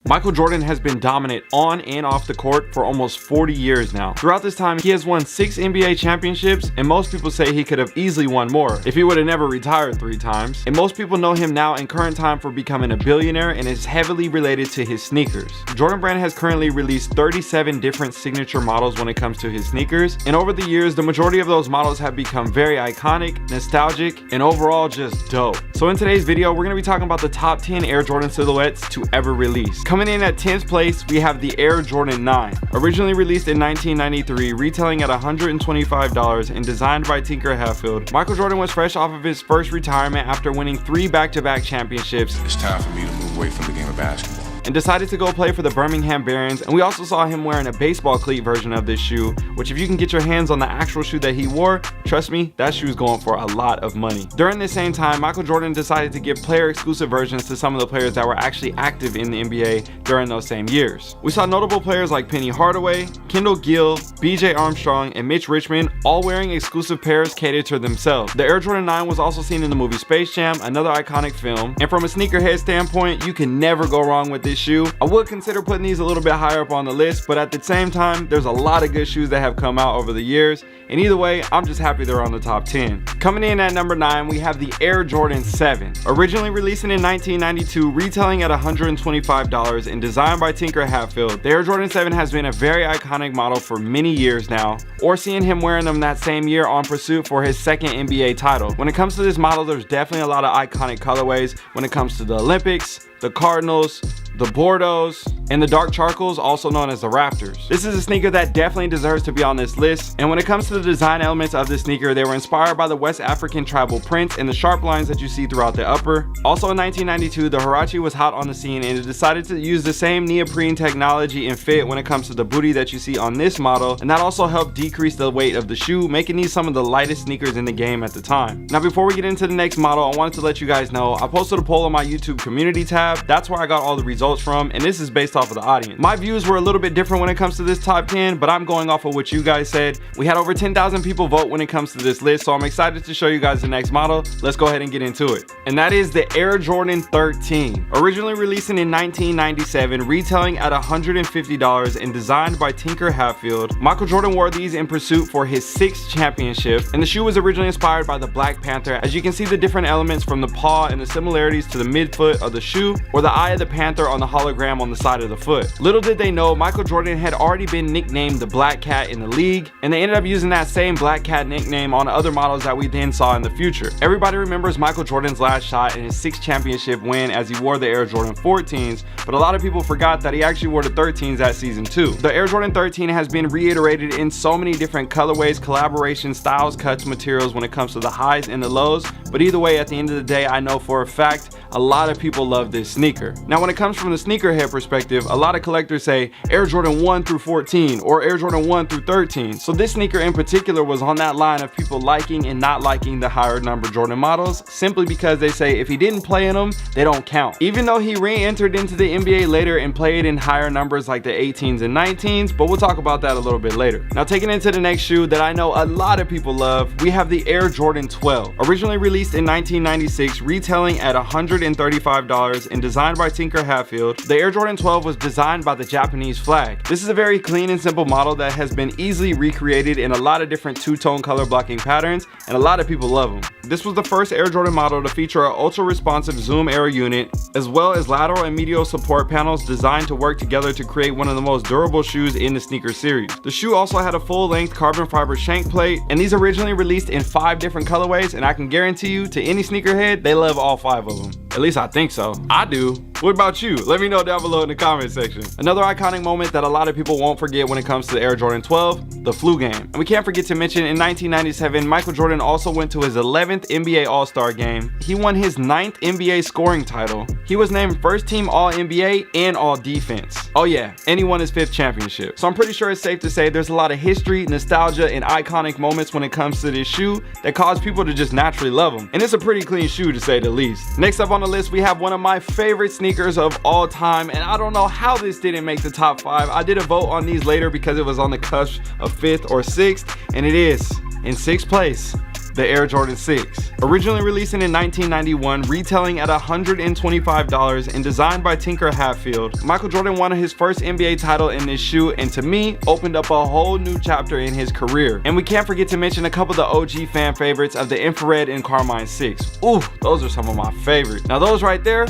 Michael Jordan has been dominant on and off the court for almost 40 years now. Throughout this time, he has won 6 NBA championships, and most people say he could have easily won more if he would have never retired 3 times. And most people know him now in current time for becoming a billionaire, and is heavily related to his sneakers. Jordan Brand has currently released 37 different signature models when it comes to his sneakers, and over the years, the majority of those models have become very iconic, nostalgic, and overall just dope. So in today's video, we're going to be talking about the top 10 Air Jordan silhouettes to ever release. Coming in at 10th place, we have the Air Jordan 9. Originally released in 1993, retailing at $125 and designed by Tinker Hatfield, Michael Jordan was fresh off of his first retirement after winning 3 back-to-back championships. It's time for me to move away from the game of basketball. And decided to go play for the Birmingham Barons, and we also saw him wearing a baseball cleat version of this shoe, which if you can get your hands on the actual shoe that he wore, trust me, that shoe's going for a lot of money. During this same time, Michael Jordan decided to give player exclusive versions to some of the players that were actually active in the NBA during those same years. We saw notable players like Penny Hardaway, Kendall Gill, BJ Armstrong, and Mitch Richmond all wearing exclusive pairs catered to themselves. The Air Jordan 9 was also seen in the movie Space Jam, another iconic film, and from a sneakerhead standpoint, you can never go wrong with this shoe. I would consider putting these a little bit higher up on the list, but at the same time, there's a lot of good shoes that have come out over the years, and either way, I'm just happy they're on the top 10. Coming in at number 9, we have the Air Jordan 7. Originally releasing in 1992, retailing at $125 and designed by Tinker Hatfield, the Air Jordan 7 has been a very iconic model for many years now, or seeing him wearing them that same year on pursuit for his second NBA title. When it comes to this model, there's definitely a lot of iconic colorways when it comes to the Olympics, the Cardinals, the Bordeaux's, and the dark charcoals, also known as the Raptors. This is a sneaker that definitely deserves to be on this list, and when it comes to the design elements of this sneaker, they were inspired by the West African tribal prints and the sharp lines that you see throughout the upper. Also in 1992, the Huarache was hot on the scene, and it decided to use the same neoprene technology and fit when it comes to the booty that you see on this model, and that also helped decrease the weight of the shoe, making these some of the lightest sneakers in the game at the time. Now before we get into the next model, I wanted to let you guys know I posted a poll on my YouTube community tab. That's where I got all the results from, and this is based off of the audience. My views were a little bit different when it comes to this top 10, but I'm going off of what you guys said. We had over 10,000 people vote when it comes to this list, so I'm excited to show you guys the next model. Let's go ahead and get into it. And that is the Air Jordan 13. Originally releasing in 1997, retailing at $150 and designed by Tinker Hatfield, Michael Jordan wore these in pursuit for his 6th championship, and the shoe was originally inspired by the Black Panther. As you can see the different elements from the paw and the similarities to the midfoot of the shoe, or the eye of the panther on the hologram on the side of the foot. Little did they know, Michael Jordan had already been nicknamed the Black Cat in the league, and they ended up using that same Black Cat nickname on other models that we then saw in the future. Everybody remembers Michael Jordan's last shot in his 6th championship win as he wore the Air Jordan 14s, but a lot of people forgot that he actually wore the 13s at season 2. The Air Jordan 13 has been reiterated in so many different colorways, collaborations, styles, cuts, materials when it comes to the highs and the lows, but either way, at the end of the day, I know for a fact a lot of people love this sneaker. Now when it comes from the sneakerhead perspective, a lot of collectors say Air Jordan 1 through 14 or Air Jordan 1 through 13. So this sneaker in particular was on that line of people liking and not liking the higher number Jordan models, simply because they say if he didn't play in them, they don't count. Even though he re-entered into the NBA later and played in higher numbers like the 18s and 19s, but we'll talk about that a little bit later. Now taking into the next shoe that I know a lot of people love, we have the Air Jordan 12. Originally released in 1996, retailing at $135 and designed by Tinker Hatfield, the Air Jordan 12 was designed by the Japanese flag. This is a very clean and simple model that has been easily recreated in a lot of different two-tone color blocking patterns, and a lot of people love them. This was the first Air Jordan model to feature an ultra-responsive zoom air unit, as well as lateral and medial support panels designed to work together to create one of the most durable shoes in the sneaker series. The shoe also had a full-length carbon fiber shank plate, and these originally released in 5 different colorways, and I can guarantee you, to any sneakerhead, they love all 5 of them. At least I think so. I do. What about you? Let me know down below in the comment section. Another iconic moment that a lot of people won't forget when it comes to the Air Jordan 12, the flu game. And we can't forget to mention in 1997, Michael Jordan also went to his 11th NBA All-Star game. He won his 9th NBA scoring title. He was named first team All-NBA and All-Defense. Oh yeah, and he won his 5th championship. So I'm pretty sure it's safe to say there's a lot of history, nostalgia, and iconic moments when it comes to this shoe that cause people to just naturally love him. And it's a pretty clean shoe to say the least. Next up on the list, we have one of my favorite sneakers of all time, and I don't know how this didn't make the top 5. I did a vote on these later because it was on the cusp of 5th or 6th, and it is in 6th place, the Air Jordan 6. Originally releasing in 1991, retailing at $125 and designed by Tinker Hatfield, Michael Jordan won his first NBA title in this shoe, and to me, opened up a whole new chapter in his career. And we can't forget to mention a couple of the OG fan favorites of the Infrared and Carmine 6. Ooh, those are some of my favorites. Now those right there,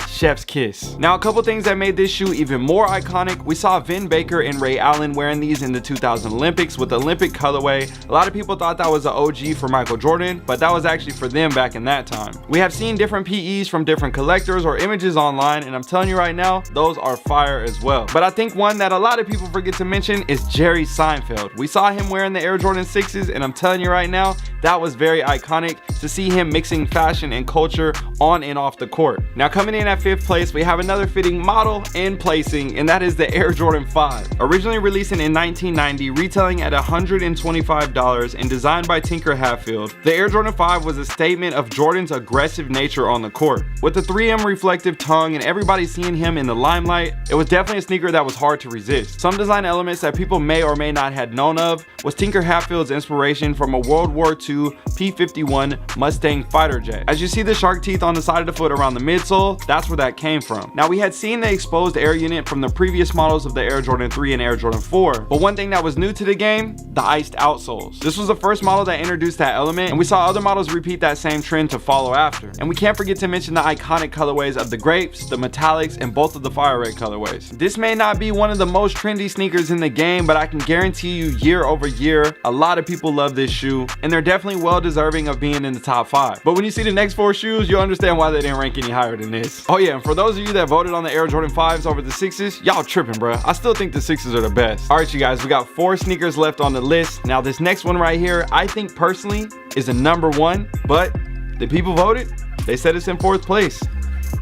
chef's kiss. Now a couple things that made this shoe even more iconic. We saw Vin Baker and Ray Allen wearing these in the 2000 Olympics with the Olympic colorway. A lot of people thought that was an OG for Michael Jordan, but that was actually for them back in that time. We have seen different PEs from different collectors or images online, and I'm telling you right now, those are fire as well. But I think one that a lot of people forget to mention is Jerry Seinfeld. We saw him wearing the Air Jordan 6s, and I'm telling you right now, that was very iconic to see him mixing fashion and culture on and off the court. Now coming in at 5th place, we have another fitting model and placing, and that is the Air Jordan 5. Originally releasing in 1990, retailing at $125 and designed by Tinker Hatfield, the Air Jordan 5 was a statement of Jordan's aggressive nature on the court. With the 3M reflective tongue and everybody seeing him in the limelight, it was definitely a sneaker that was hard to resist. Some design elements that people may or may not had known of was Tinker Hatfield's inspiration from a World War II P-51 Mustang fighter jet. As you see the shark teeth on the side of the foot around the midsole, that's where that came from. Now we had seen the exposed air unit from the previous models of the Air Jordan 3 and Air Jordan 4, but one thing that was new to the game, the iced outsoles. This was the first model that introduced that element, and we saw other models repeat that same trend to follow after. And we can't forget to mention the iconic colorways of the grapes, the metallics, and both of the fire red colorways. This may not be one of the most trendy sneakers in the game, but I can guarantee you year over year, a lot of people love this shoe, and they're definitely well deserving of being in the top 5. But when you see the next 4 shoes, you'll understand why they didn't rank any higher than this. Oh yeah, and for those of you that voted on the Air Jordan 5s over the 6s, y'all tripping, bruh. I still think the 6s are the best. All right, you guys, we got 4 sneakers left on the list. Now this next one right here, I think personally is a number 1, but the people voted, they said it's in 4th place.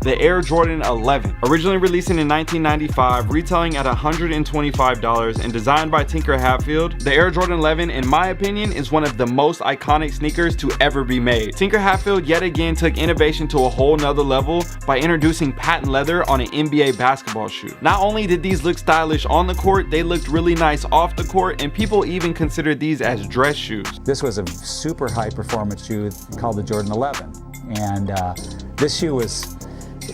The Air Jordan 11. Originally releasing in 1995, retailing at $125 and designed by Tinker Hatfield, the Air Jordan 11, in my opinion, is one of the most iconic sneakers to ever be made. Tinker Hatfield yet again took innovation to a whole nother level by introducing patent leather on an NBA basketball shoe. Not only did these look stylish on the court, they looked really nice off the court, and people even considered these as dress shoes. This was a super high performance shoe called the Jordan 11, and this shoe was,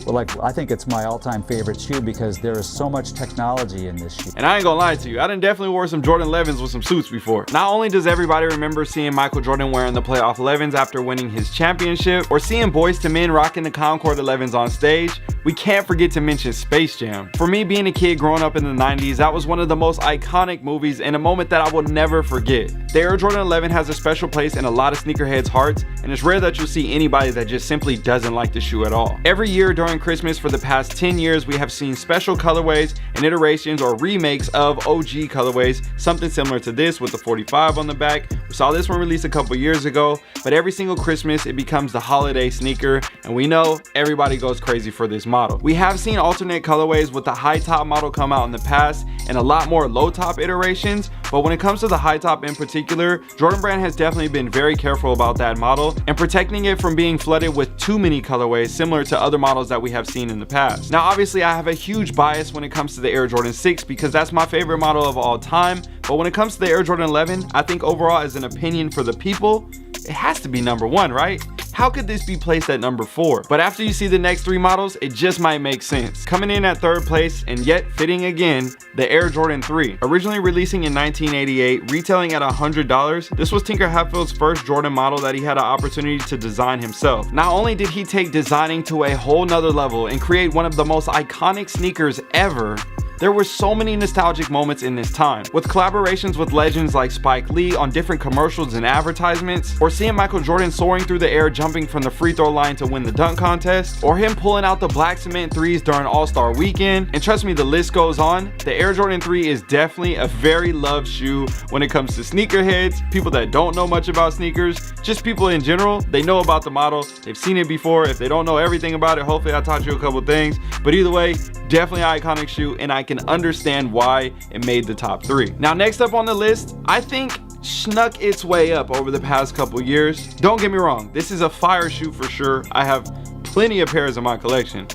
like, I think it's my all-time favorite shoe because there is so much technology in this shoe. And I ain't gonna lie to you, I done definitely wore some Jordan 11s with some suits before. Not only does everybody remember seeing Michael Jordan wearing the playoff 11s after winning his championship, or seeing Boyz II Men rocking the Concord 11s on stage, we can't forget to mention Space Jam. For me, being a kid growing up in the 90s, that was one of the most iconic movies and a moment that I will never forget. The Air Jordan 11 has a special place in a lot of sneakerheads' hearts, and it's rare that you'll see anybody that just simply doesn't like the shoe at all. Every year during Christmas for the past 10 years, we have seen special colorways and iterations or remakes of OG colorways, something similar to this with the 45 on the back. We saw this one released a couple years ago, but every single Christmas it becomes the holiday sneaker, and we know everybody goes crazy for this model. We have seen alternate colorways with the high top model come out in the past and a lot more low top iterations, but when it comes to the high top in particular, Jordan Brand has definitely been very careful about that model and protecting it from being flooded with too many colorways similar to other models that we have seen in the past. Now obviously I have a huge bias when it comes to the Air Jordan 6 because that's my favorite model of all time, but when it comes to the Air Jordan 11, I think overall as an opinion for the people, it has to be number 1, right? How could this be placed at number 4? But after you see the next 3 models, it just might make sense. Coming in at 3rd place and yet fitting again, the Air Jordan 3. Originally releasing in 1988, retailing at $100, this was Tinker Hatfield's first Jordan model that he had an opportunity to design himself. Not only did he take designing to a whole nother level and create one of the most iconic sneakers ever, there were so many nostalgic moments in this time, with collaborations with legends like Spike Lee on different commercials and advertisements, or seeing Michael Jordan soaring through the air jumping from the free throw line to win the dunk contest, or him pulling out the black cement threes during All-Star Weekend. And trust me, the list goes on. The Air Jordan 3 is definitely a very loved shoe when it comes to sneakerheads, people that don't know much about sneakers, just people in general. They know about the model, they've seen it before. If they don't know everything about it, hopefully I taught you a couple things, but either way, definitely an iconic shoe, and I can understand why it made the top 3. Now next up on the list, I think snuck its way up over the past couple years. Don't get me wrong, this is a fire shoe for sure. I have plenty of pairs in my collection,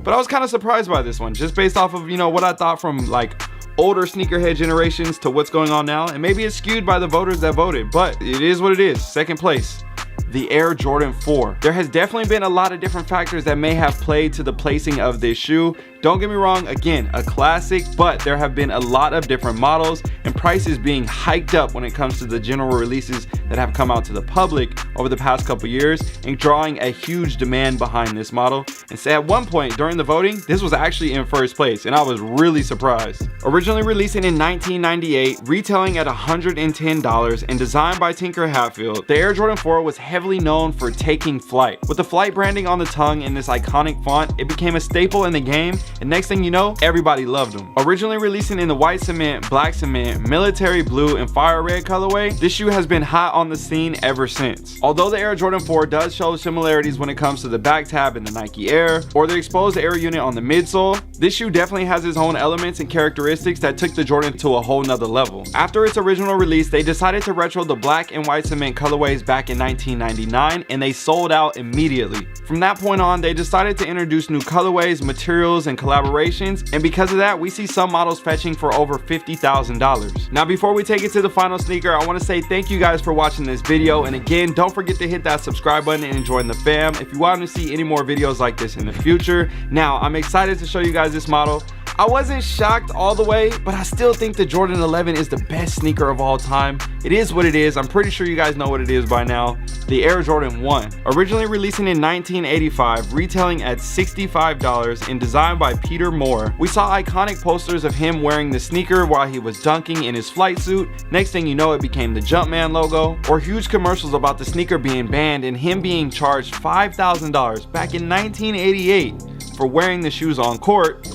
but I was kind of surprised by this one just based off of, you know, what I thought from like older sneakerhead generations to what's going on now, and maybe it's skewed by the voters that voted, but it is what it is. Second place, the Air Jordan 4. There has definitely been a lot of different factors that may have played to the placing of this shoe. Don't get me wrong, again, a classic, but there have been a lot of different models and prices being hiked up when it comes to the general releases that have come out to the public over the past couple years, and drawing a huge demand behind this model. And so at one point during the voting, this was actually in first place, and I was really surprised. Originally releasing in 1998, retailing at $110 and designed by Tinker Hatfield, the Air Jordan 4 was heavily known for taking flight. With the flight branding on the tongue in this iconic font, it became a staple in the game, and next thing you know, everybody loved them. Originally releasing in the white cement, black cement, military blue, and fire red colorway, this shoe has been hot on the scene ever since. Although the Air Jordan 4 does show similarities when it comes to the back tab in the Nike Air, or the exposed air unit on the midsole, this shoe definitely has its own elements and characteristics that took the Jordan to a whole nother level. After its original release, they decided to retro the black and white cement colorways back in 1999, and they sold out immediately. From that point on, they decided to introduce new colorways, materials, and collaborations, and because of that, we see some models fetching for over $50,000. Now, before we take it to the final sneaker, I want to say thank you guys for watching this video, and again, don't forget to hit that subscribe button and join the fam if you want to see any more videos like this in the future. Now, I'm excited to show you guys this model. I wasn't shocked all the way, but I still think the Jordan 11 is the best sneaker of all time. It is what it is. I'm pretty sure you guys know what it is by now. The Air Jordan 1. Originally releasing in 1985, retailing at $65 and designed by Peter Moore. We saw iconic posters of him wearing the sneaker while he was dunking in his flight suit. Next thing you know, it became the Jumpman logo, or huge commercials about the sneaker being banned and him being charged $5,000 back in 1988 for wearing the shoes on court.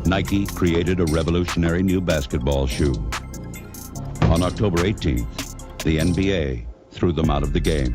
Nike created a revolutionary new basketball shoe. On October 18th, the NBA threw them out of the game.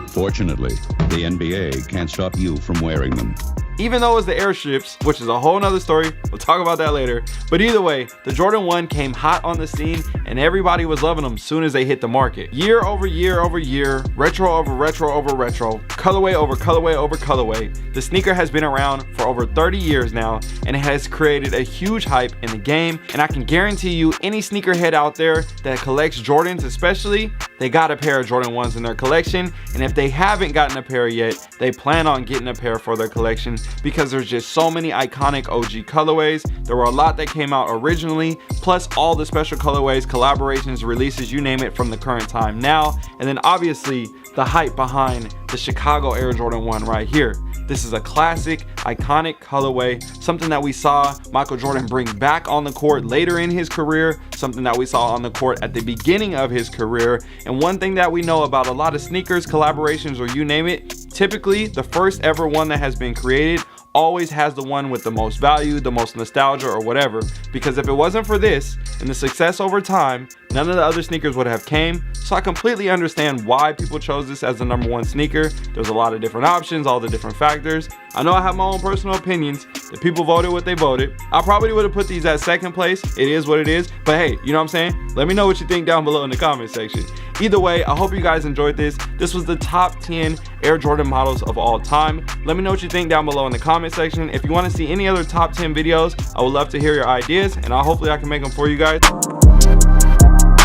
Fortunately, the NBA can't stop you from wearing them. Even though it was the airships, which is a whole nother story, we'll talk about that later. But either way, the Jordan 1 came hot on the scene and everybody was loving them soon as they hit the market. Year over year over year, retro over retro over retro, colorway over colorway over colorway, the sneaker has been around for over 30 years now, and it has created a huge hype in the game. And I can guarantee you, any sneakerhead out there that collects Jordans especially, they got a pair of Jordan 1s in their collection, and if they haven't gotten a pair yet, they plan on getting a pair for their collection, because there's just so many iconic OG colorways. There were a lot that came out originally, plus all the special colorways, collaborations, releases, you name it, from the current time now. And then obviously the hype behind the Chicago Air Jordan 1 right here. This is a classic, iconic colorway, something that we saw Michael Jordan bring back on the court later in his career, something that we saw on the court at the beginning of his career. And one thing that we know about a lot of sneakers, collaborations, or you name it, typically the first ever one that has been created always has the one with the most value, the most nostalgia, or whatever. Because if it wasn't for this and the success over time, none of the other sneakers would have came. So I completely understand why people chose this as the #1 sneaker. There's a lot of different options, all the different factors. I know I have my own personal opinions. The people voted what they voted. I probably would have put these at second place. It is what it is. But hey, you know what I'm saying? Let me know what you think down below in the comment section. Either way, I hope you guys enjoyed this. This was the top 10 Air Jordan models of all time. Let me know what you think down below in the comment section. If you want to see any other top 10 videos, I would love to hear your ideas, and hopefully I can make them for you guys.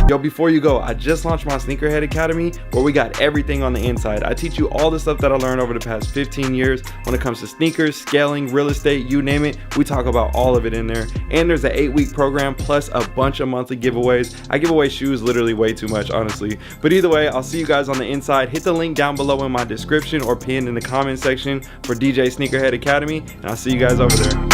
Yo, before you go, I just launched my Sneakerhead Academy, where we got everything on the inside. I teach you all the stuff that I learned over the past 15 years when it comes to sneakers, scaling, real estate, you name it. We talk about all of it in there. And there's an 8-week program plus a bunch of monthly giveaways. I give away shoes literally way too much, honestly. But either way, I'll see you guys on the inside. Hit the link down below in my description or pinned in the comment section for DJ Sneakerhead Academy, and I'll see you guys over there.